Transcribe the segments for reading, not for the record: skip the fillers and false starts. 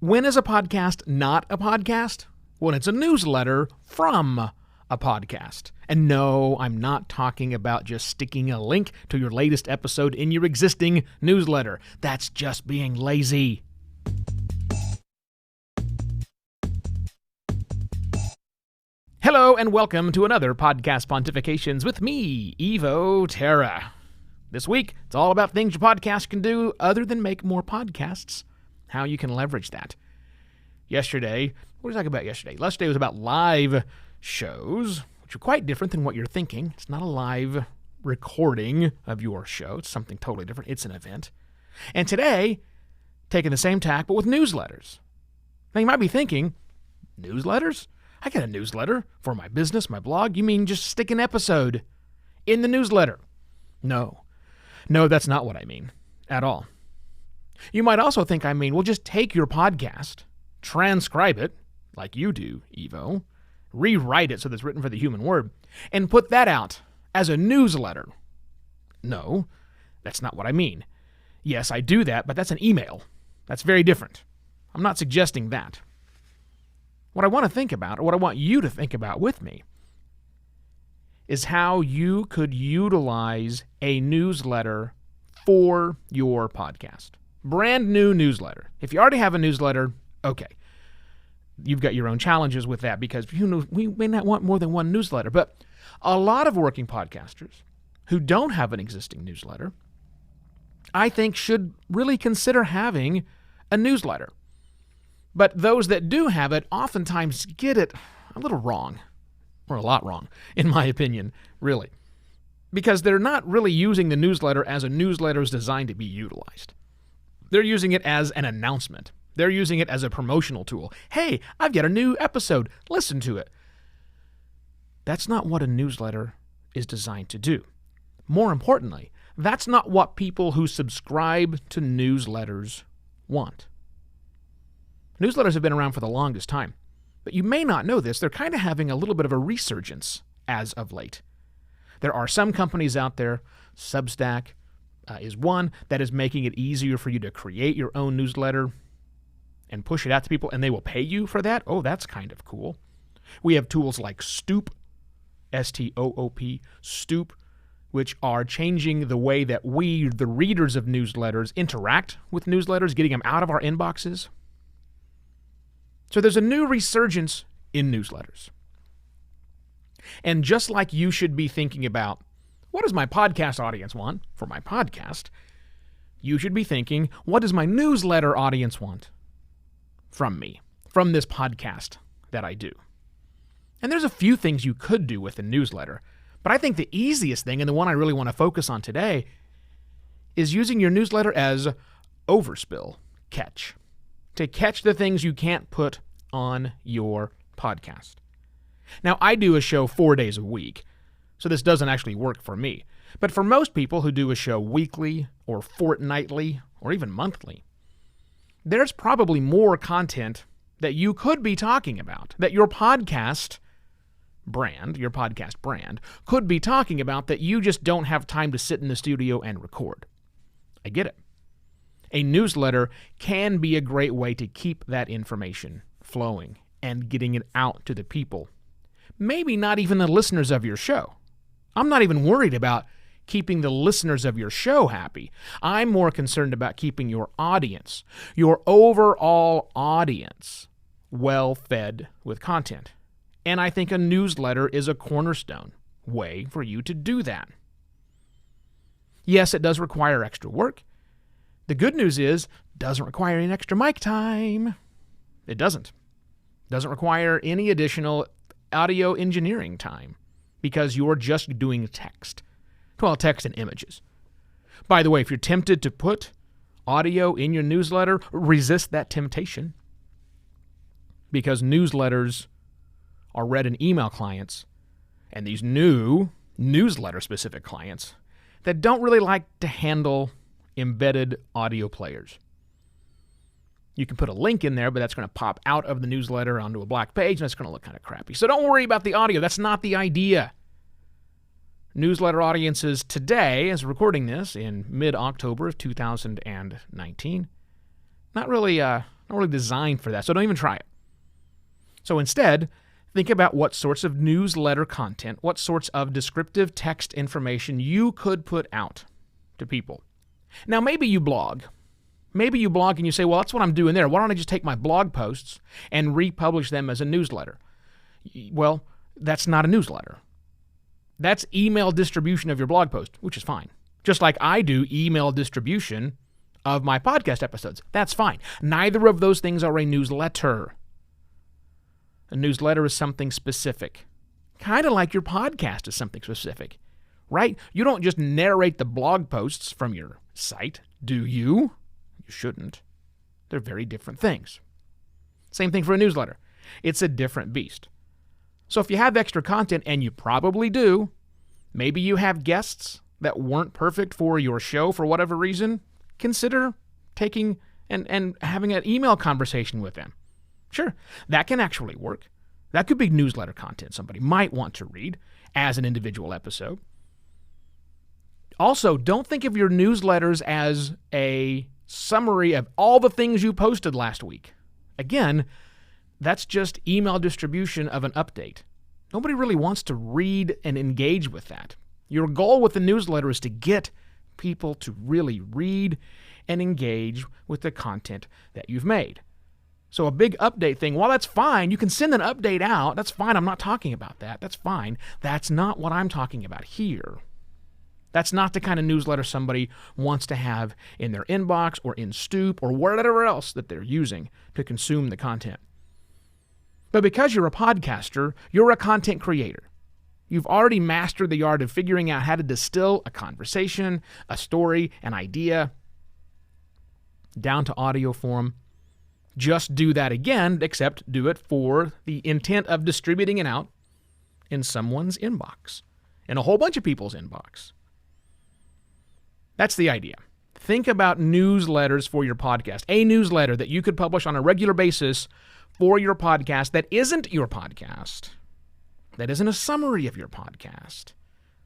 When is a podcast not a podcast? When it's a newsletter from a podcast. And no, I'm not talking about just sticking a link to your latest episode in your existing newsletter. That's just being lazy. Hello and welcome to another Podcast Pontifications with me, Evo Terra. This week, it's all about things your podcast can do other than make more podcasts, how you can leverage that. Yesterday, what did I talk about yesterday? Yesterday was about live shows, which are quite different than what you're thinking. It's not a live recording of your show. It's something totally different. It's an event. And today, taking the same tack, but with newsletters. Now, you might be thinking, newsletters? I got a newsletter for my business, my blog. You mean just stick an episode in the newsletter? No, that's not what I mean at all. You might also think I mean, well, just take your podcast, transcribe it, like you do, Evo, rewrite it so that it's written for the human word, and put that out as a newsletter. No, that's not what I mean. Yes, I do that, but that's an email. That's very different. I'm not suggesting that. What I want to think about, or what I want you to think about with me, is how you could utilize a newsletter for your podcast. Brand new newsletter. If you already have a newsletter, okay. You've got your own challenges with that because we may not want more than one newsletter. But a lot of working podcasters who don't have an existing newsletter, I think should really consider having a newsletter. But those that do have it oftentimes get it a little wrong, or a lot wrong, in my opinion, really. Because they're not really using the newsletter as a newsletter is designed to be utilized. They're using it as an announcement. They're using it as a promotional tool. Hey, I've got a new episode. Listen to it. That's not what a newsletter is designed to do. More importantly, that's not what people who subscribe to newsletters want. Newsletters have been around for the longest time, but you may not know this. They're kind of having a little bit of a resurgence as of late. There are some companies out there, Substack is one, that is making it easier for you to create your own newsletter and push it out to people, and they will pay you for that. Oh, that's kind of cool. We have tools like Stoop, S-T-O-O-P, Stoop, which are changing the way that we, the readers of newsletters, interact with newsletters, getting them out of our inboxes. So there's a new resurgence in newsletters. And just like you should be thinking about, what does my podcast audience want for my podcast? You should be thinking, what does my newsletter audience want from me, from this podcast that I do? And there's a few things you could do with a newsletter, but I think the easiest thing, and the one I really want to focus on today, is using your newsletter as overspill catch, to catch the things you can't put on your podcast. Now, I do a show 4 days a week, so this doesn't actually work for me. But for most people who do a show weekly or fortnightly or even monthly, there's probably more content that you could be talking about, that your podcast brand could be talking about that you just don't have time to sit in the studio and record. I get it. A newsletter can be a great way to keep that information flowing and getting it out to the people. Maybe not even the listeners of your show. I'm not even worried about keeping the listeners of your show happy. I'm more concerned about keeping your audience, your overall audience, well-fed with content. And I think a newsletter is a cornerstone way for you to do that. Yes, it does require extra work. The good news is, it doesn't require any extra mic time. It doesn't. It doesn't require any additional audio engineering time because you're just doing text. Well, text and images. By the way, if you're tempted to put audio in your newsletter, resist that temptation because newsletters are read in email clients and these new newsletter-specific clients that don't really like to handle embedded audio players. You can put a link in there, but that's going to pop out of the newsletter onto a black page, and that's going to look kind of crappy. So don't worry about the audio. That's not the idea. Newsletter audiences today, as recording this in mid-October of 2019, not really Not really designed for that, so don't even try it. So instead, think about what sorts of newsletter content, what sorts of descriptive text information you could put out to people. Now, maybe you blog. Maybe you blog and you say, well, that's what I'm doing there. Why don't I just take my blog posts and republish them as a newsletter? Well, that's not a newsletter. That's email distribution of your blog post, which is fine. Just like I do email distribution of my podcast episodes. That's fine. Neither of those things are a newsletter. A newsletter is something specific. Kind of like your podcast is something specific, right? You don't just narrate the blog posts from your site, do you? You shouldn't. They're very different things. Same thing for a newsletter. It's a different beast. So if you have extra content, and you probably do, maybe you have guests that weren't perfect for your show for whatever reason, consider taking and having an email conversation with them. Sure, that can actually work. That could be newsletter content somebody might want to read as an individual episode. Also, don't think of your newsletters as a summary of all the things you posted last week. Again, that's just email distribution of an update. Nobody really wants to read and engage with that. Your goal with the newsletter is to get people to really read and engage with the content that you've made. So a big update thing, while that's fine, you can send an update out. That's fine. I'm not talking about that. That's fine. That's not what I'm talking about here. That's not the kind of newsletter somebody wants to have in their inbox or in Stoop or whatever else that they're using to consume the content. But because you're a podcaster, you're a content creator. You've already mastered the art of figuring out how to distill a conversation, a story, an idea, down to audio form. Just do that again, except do it for the intent of distributing it out in someone's inbox, in a whole bunch of people's inbox. That's the idea. Think about newsletters for your podcast. A newsletter that you could publish on a regular basis for your podcast that isn't your podcast, that isn't a summary of your podcast,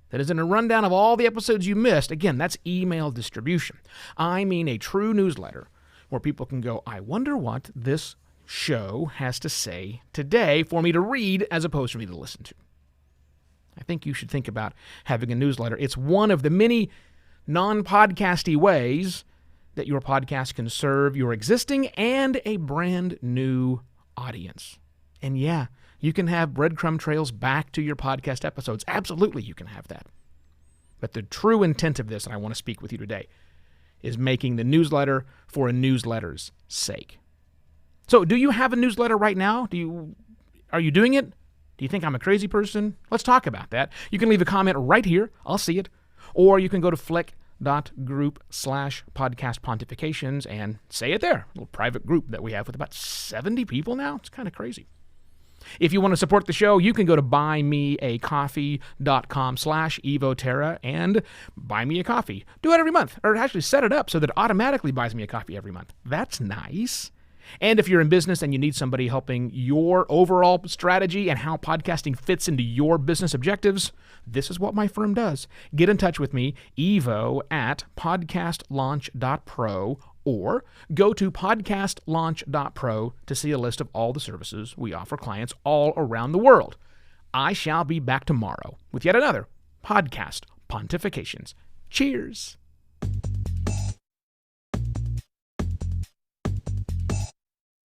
that isn't a rundown of all the episodes you missed. Again, that's email distribution. I mean a true newsletter where people can go, I wonder what this show has to say today for me to read as opposed to me to listen to. I think you should think about having a newsletter. It's one of the many non-podcasty ways that your podcast can serve your existing and a brand new audience. And yeah, you can have breadcrumb trails back to your podcast episodes. Absolutely, you can have that. But the true intent of this, and I want to speak with you today, is making the newsletter for a newsletter's sake. So do you have a newsletter right now? Are you doing it? Do you think I'm a crazy person? Let's talk about that. You can leave a comment right here. I'll see it. Or you can go to flick.group/podcastpontifications and say it there. A little private group that we have with about 70 people now. It's kind of crazy. If you want to support the show, you can go to buymeacoffee.com/evoterra and buy me a coffee. Do it every month, or actually set it up so that it automatically buys me a coffee every month. That's nice. And if you're in business and you need somebody helping your overall strategy and how podcasting fits into your business objectives, this is what my firm does. Get in touch with me, evo@podcastlaunch.pro, or go to podcastlaunch.pro to see a list of all the services we offer clients all around the world. I shall be back tomorrow with yet another Podcast Pontifications. Cheers.